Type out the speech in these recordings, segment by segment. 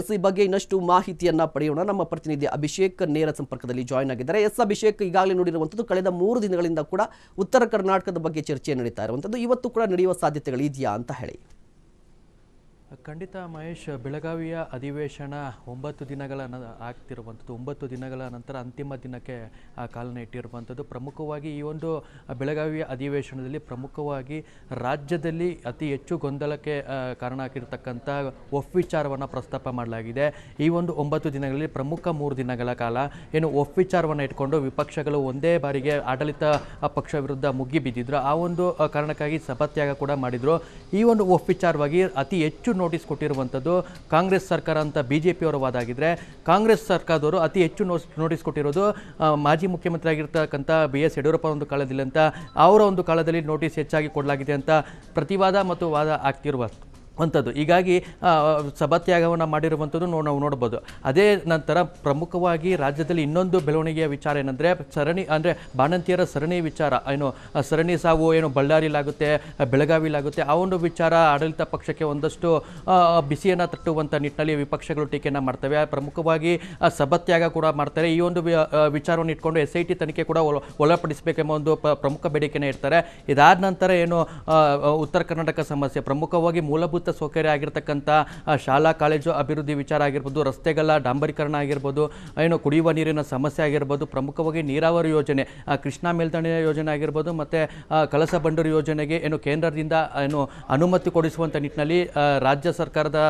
S ಈ ಬಗ್ಗೆ ಇನ್ನಷ್ಟು ಮಾಹಿತಿಯನ್ನ ಪಡೆಯೋಣ. ನಮ್ಮ ಪ್ರತಿನಿಧಿ ಅಭಿಷೇಕ್ ನೇರ ಸಂಪರ್ಕದಲ್ಲಿ ಜಾಯ್ನ್ ಆಗಿದ್ದಾರೆ. ಎಸ್ ಅಭಿಷೇಕ್, ಈಗಾಗಲೇ ನೋಡಿರುವಂಥದ್ದು ಕಳೆದ 3 ದಿನಗಳಿಂದ ಕೂಡ ಉತ್ತರ ಕರ್ನಾಟಕದ ಬಗ್ಗೆ ಚರ್ಚೆ ನಡೀತಾ ಇರುವಂಥದ್ದು, ಇವತ್ತು ಕೂಡ ನಡೆಯುವ ಸಾಧ್ಯತೆಗಳು ಇದೆಯಾ ಅಂತ ಹೇಳಿ. ಖಂಡಿತ ಮಹೇಶ್, ಬೆಳಗಾವಿಯ ಅಧಿವೇಶನ 9 ದಿನಗಳ ಆಗ್ತಿರುವಂಥದ್ದು. 9 ದಿನಗಳ ನಂತರ ಅಂತಿಮ ದಿನಕ್ಕೆ ಕಾಲನ ಇಟ್ಟಿರುವಂಥದ್ದು. ಪ್ರಮುಖವಾಗಿ ಈ ಒಂದು ಬೆಳಗಾವಿಯ ಅಧಿವೇಶನದಲ್ಲಿ ಪ್ರಮುಖವಾಗಿ ರಾಜ್ಯದಲ್ಲಿ ಅತಿ ಹೆಚ್ಚು ಗೊಂದಲಕ್ಕೆ ಕಾರಣ ಆಗಿರತಕ್ಕಂಥ ಒಫ್ ವಿಚಾರವನ್ನು ಪ್ರಸ್ತಾಪ ಮಾಡಲಾಗಿದೆ. ಈ ಒಂದು 9 ದಿನಗಳಲ್ಲಿ ಪ್ರಮುಖ 3 ದಿನಗಳ ಕಾಲ ಏನು ಒಫ್ ವಿಚಾರವನ್ನು ಇಟ್ಕೊಂಡು ವಿಪಕ್ಷಗಳು ಒಂದೇ ಬಾರಿಗೆ ಆಡಳಿತ ಪಕ್ಷ ವಿರುದ್ಧ ಮುಗಿ ಬಿದ್ದಿದ್ರು. ಆ ಒಂದು ಕಾರಣಕ್ಕಾಗಿ ಸಭಾತ್ಯಾಗ ಕೂಡ ಮಾಡಿದರು. ಈ ಒಂದು ಒಫ್ ವಿಚಾರವಾಗಿ ಅತಿ ಹೆಚ್ಚು ನೋಟಿಸ್ ಕೊಟ್ಟಿರುವಂಥದ್ದು ಕಾಂಗ್ರೆಸ್ ಸರ್ಕಾರ ಅಂತ ಬಿಜೆಪಿ ಅವರ ವಾದ ಆಗಿದ್ರೆ, ಕಾಂಗ್ರೆಸ್ ಸರ್ಕಾರದವರು ಅತಿ ಹೆಚ್ಚು ನೋಟಿಸ್ ಕೊಟ್ಟಿರೋದು ಮಾಜಿ ಮುಖ್ಯಮಂತ್ರಿ ಆಗಿರ್ತಕ್ಕಂಥ BS ಯಡಿಯೂರಪ್ಪ ಒಂದು ಕಾಲದಲ್ಲಿ ಅಂತ, ಅವರ ಒಂದು ಕಾಲದಲ್ಲಿ ನೋಟಿಸ್ ಹೆಚ್ಚಾಗಿ ಕೊಡಲಾಗಿದೆ ಅಂತ ಪ್ರತಿವಾದ ಮತ್ತು ವಾದ ಆಗ್ತಿರುವಂಥದ್ದು. ಹೀಗಾಗಿ ಸಭಾತ್ಯಾಗವನ್ನು ಮಾಡಿರುವಂಥದ್ದು ನಾವು ನೋಡ್ಬೋದು. ಅದೇ ನಂತರ ಪ್ರಮುಖವಾಗಿ ರಾಜ್ಯದಲ್ಲಿ ಇನ್ನೊಂದು ಬೆಳವಣಿಗೆಯ ವಿಚಾರ ಏನಂದರೆ ಸರಣಿ, ಅಂದರೆ ಬಾಣಂತಿಯರ ಸರಣಿ ವಿಚಾರ, ಏನು ಸರಣಿ ಸಾವು ಏನು ಬಳ್ಳಾರಿಲಾಗುತ್ತೆ, ಬೆಳಗಾವಿಲಾಗುತ್ತೆ, ಆ ಒಂದು ವಿಚಾರ ಆಡಳಿತ ಪಕ್ಷಕ್ಕೆ ಒಂದಷ್ಟು ಬಿಸಿಯನ್ನು ತಟ್ಟುವಂಥ ನಿಟ್ಟಿನಲ್ಲಿ ವಿಪಕ್ಷಗಳು ಟೀಕೆಯನ್ನು ಮಾಡ್ತವೆ. ಪ್ರಮುಖವಾಗಿ ಸಭಾತ್ಯಾಗ ಕೂಡ ಮಾಡ್ತಾರೆ. ಈ ಒಂದು ವಿಚಾರವನ್ನು ಇಟ್ಕೊಂಡು SIT ತನಿಖೆ ಕೂಡ ಒಳಪಡಿಸಬೇಕೆಂಬ ಒಂದು ಪ್ರಮುಖ ಬೇಡಿಕೆನೇ ಇರ್ತಾರೆ. ಇದಾದ ನಂತರ ಏನು ಉತ್ತರ ಕರ್ನಾಟಕ ಸಮಸ್ಯೆ, ಪ್ರಮುಖವಾಗಿ ಮೂಲಭೂತ ಸೌಕರ್ಯ ಆಗಿರ್ತಕ್ಕಂಥ ಶಾಲಾ ಕಾಲೇಜು ಅಭಿವೃದ್ಧಿ ವಿಚಾರ ಆಗಿರ್ಬೋದು, ರಸ್ತೆಗಳ ಡಾಂಬರೀಕರಣ ಆಗಿರ್ಬೋದು, ಏನು ಕುಡಿಯುವ ನೀರಿನ ಸಮಸ್ಯೆ ಆಗಿರ್ಬೋದು, ಪ್ರಮುಖವಾಗಿ ನೀರಾವರಿ ಯೋಜನೆ, ಕೃಷ್ಣಾ ಮೇಲ್ದಂಡೆ ಯೋಜನೆ ಆಗಿರ್ಬೋದು, ಮತ್ತು ಕಳಸಾ ಬಂಡೂರು ಯೋಜನೆಗೆ ಏನು ಕೇಂದ್ರದಿಂದ ಏನು ಅನುಮತಿ ಕೊಡಿಸುವಂಥ ನಿಟ್ಟಿನಲ್ಲಿ ರಾಜ್ಯ ಸರ್ಕಾರದ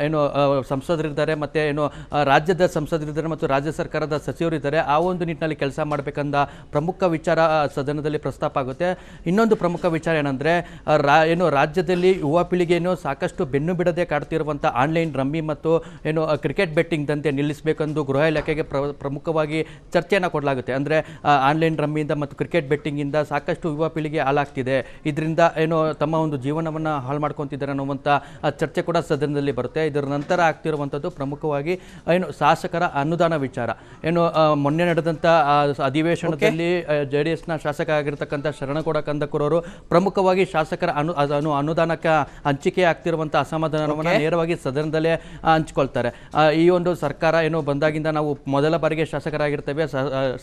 ಏನು ಸಂಸದರಿದ್ದಾರೆ, ಮತ್ತು ಏನು ರಾಜ್ಯದ ಸಂಸದರಿದ್ದಾರೆ ಮತ್ತು ರಾಜ್ಯ ಸರ್ಕಾರದ ಸಚಿವರಿದ್ದಾರೆ. ಆ ಒಂದು ನಿಟ್ಟಿನಲ್ಲಿ ಕೆಲಸ ಮಾಡಬೇಕಂದ ಪ್ರಮುಖ ವಿಚಾರ ಸದನದಲ್ಲಿ ಪ್ರಸ್ತಾಪ ಆಗುತ್ತೆ. ಇನ್ನೊಂದು ಪ್ರಮುಖ ವಿಚಾರ ಏನಂದರೆ ಏನು ರಾಜ್ಯದಲ್ಲಿ ಯುವ ಪೀಳಿಗೆಯನ್ನು ಸಾಕಷ್ಟು ಬೆನ್ನು ಬಿಡದೆ ಕಾಡ್ತಿರುವಂಥ ಆನ್ಲೈನ್ ರಮ್ಮಿ ಮತ್ತು ಏನು ಕ್ರಿಕೆಟ್ ಬೆಟ್ಟಿಂಗ್ ದಂತೆ ನಿಲ್ಲಿಸಬೇಕೆಂದು ಗೃಹ ಇಲಾಖೆಗೆ ಪ್ರಮುಖವಾಗಿ ಚರ್ಚೆಯನ್ನು ಕೊಡಲಾಗುತ್ತೆ. ಅಂದರೆ ಆನ್ಲೈನ್ ರಮ್ಮಿಯಿಂದ ಮತ್ತು ಕ್ರಿಕೆಟ್ ಬೆಟ್ಟಿಂಗಿಂದ ಸಾಕಷ್ಟು ಯುವ ಪೀಳಿಗೆ ಹಾಳಾಗ್ತಿದೆ, ಇದರಿಂದ ಏನು ತಮ್ಮ ಒಂದು ಜೀವನವನ್ನು ಹಾಳು ಮಾಡ್ಕೊತಿದ್ದಾರೆ ಅನ್ನುವಂಥ ಚರ್ಚೆ ಕೂಡ ಸದನದಲ್ಲಿ ಬರುತ್ತೆ. ಇದರ ನಂತರ ಆಗ್ತಿರುವಂಥದ್ದು ಪ್ರಮುಖವಾಗಿ ಏನು ಶಾಸಕರ ಅನುದಾನ ವಿಚಾರ. ಏನು ಮೊನ್ನೆ ನಡೆದಂಥ ಅಧಿವೇಶನದಲ್ಲಿ JDSನ ಶಾಸಕ ಆಗಿರ್ತಕ್ಕಂಥ ಶರಣಗೌಡ ಕಂದಕೂರವರು ಪ್ರಮುಖವಾಗಿ ಶಾಸಕರ ಅನುದಾನಕ್ಕೆ ಹಂಚಿಕೆ ಆಗ್ತಿರುವಂಥ ಅಸಮಾಧಾನವನ್ನು ನೇರವಾಗಿ ಸದನದಲ್ಲೇ ಹಂಚ್ಕೊಳ್ತಾರೆ. ಈ ಒಂದು ಸರ್ಕಾರ ಏನು ಬಂದಾಗಿಂದ ನಾವು ಮೊದಲ ಬಾರಿಗೆ ಶಾಸಕರಾಗಿರ್ತೇವೆ,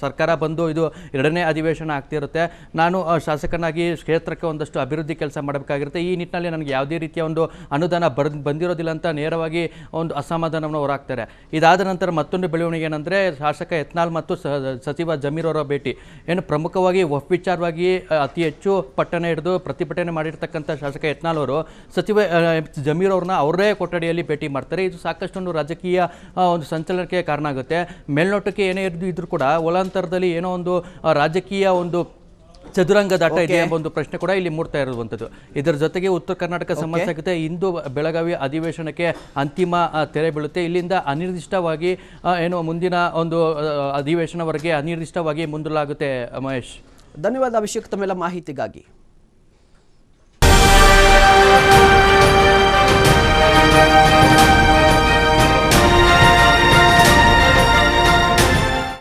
ಸರ್ಕಾರ ಬಂದು ಇದು 2ನೇ ಅಧಿವೇಶನ ಆಗ್ತಿರುತ್ತೆ, ನಾನು ಶಾಸಕನಾಗಿ ಕ್ಷೇತ್ರಕ್ಕೆ ಒಂದಷ್ಟು ಅಭಿವೃದ್ಧಿ ಕೆಲಸ ಮಾಡಬೇಕಾಗಿರುತ್ತೆ, ಈ ನಿಟ್ಟಿನಲ್ಲಿ ನನಗೆ ಯಾವುದೇ ರೀತಿಯ ಒಂದು ಅನುದಾನ ಬಂದಿರೋದಿಲ್ಲ ಅಂತ ನೇರವಾಗಿ ಒಂದು ಅಸಮಾಧಾನವನ್ನು ಹೊರಹಾಕ್ತಾರೆ. ಇದಾದ ನಂತರ ಮತ್ತೊಂದು ಬೆಳವಣಿಗೆ ಏನಂದರೆ ಶಾಸಕ ಯತ್ನಾಳ್ ಮತ್ತು ಸಚಿವ ಜಮೀರ್ ಅವರ ಭೇಟಿ. ಏನು ಪ್ರಮುಖವಾಗಿ ಒಫ್ ವಿಚಾರವಾಗಿ ಅತಿ ಹೆಚ್ಚು ಪಟ್ಟಣ ಹಿಡಿದು ಪ್ರತಿಭಟನೆ ಮಾಡಿರ್ತಕ್ಕಂಥ ಶಾಸಕ ಯತ್ನಾಳ್ ಅವರು ಸಚಿವ ಜಮೀರ್ ಅವ್ರನ್ನ ಅವರೇ ಕೊಠಡಿಯಲ್ಲಿ ಭೇಟಿ ಮಾಡ್ತಾರೆ. ಇದು ಸಾಕಷ್ಟೊಂದು ರಾಜಕೀಯ ಒಂದು ಸಂಚಲನಕ್ಕೆ ಕಾರಣ ಆಗುತ್ತೆ. ಮೇಲ್ನೋಟಕ್ಕೆ ಏನೇ ಇದ್ರೂ ಕೂಡ ಒಳಾಂತರದಲ್ಲಿ ಏನೋ ಒಂದು ರಾಜಕೀಯ ಒಂದು ಚದುರಂಗದಾಟ ಇದೆ ಎಂಬ ಒಂದು ಪ್ರಶ್ನೆ ಕೂಡ ಇಲ್ಲಿ ಮೂಡ್ತಾ ಇರುವಂಥದ್ದು. ಇದರ ಜೊತೆಗೆ ಉತ್ತರ ಕರ್ನಾಟಕ ಸಮಸ್ಯೆ ಆಗುತ್ತೆ. ಇಂದು ಬೆಳಗಾವಿ ಅಧಿವೇಶನಕ್ಕೆ ಅಂತಿಮ ತೆರೆ ಬೀಳುತ್ತೆ. ಇಲ್ಲಿಂದ ಅನಿರ್ದಿಷ್ಟವಾಗಿ ಏನು ಮುಂದಿನ ಒಂದು ಅಧಿವೇಶನವರೆಗೆ ಅನಿರ್ದಿಷ್ಟವಾಗಿ ಮುಂದೂಡಲಾಗುತ್ತೆ. ಮಹೇಶ್, ಧನ್ಯವಾದ ಅಭಿಷೇಕ್ ತಮ್ಮೆಲ್ಲ ಮಾಹಿತಿಗಾಗಿ.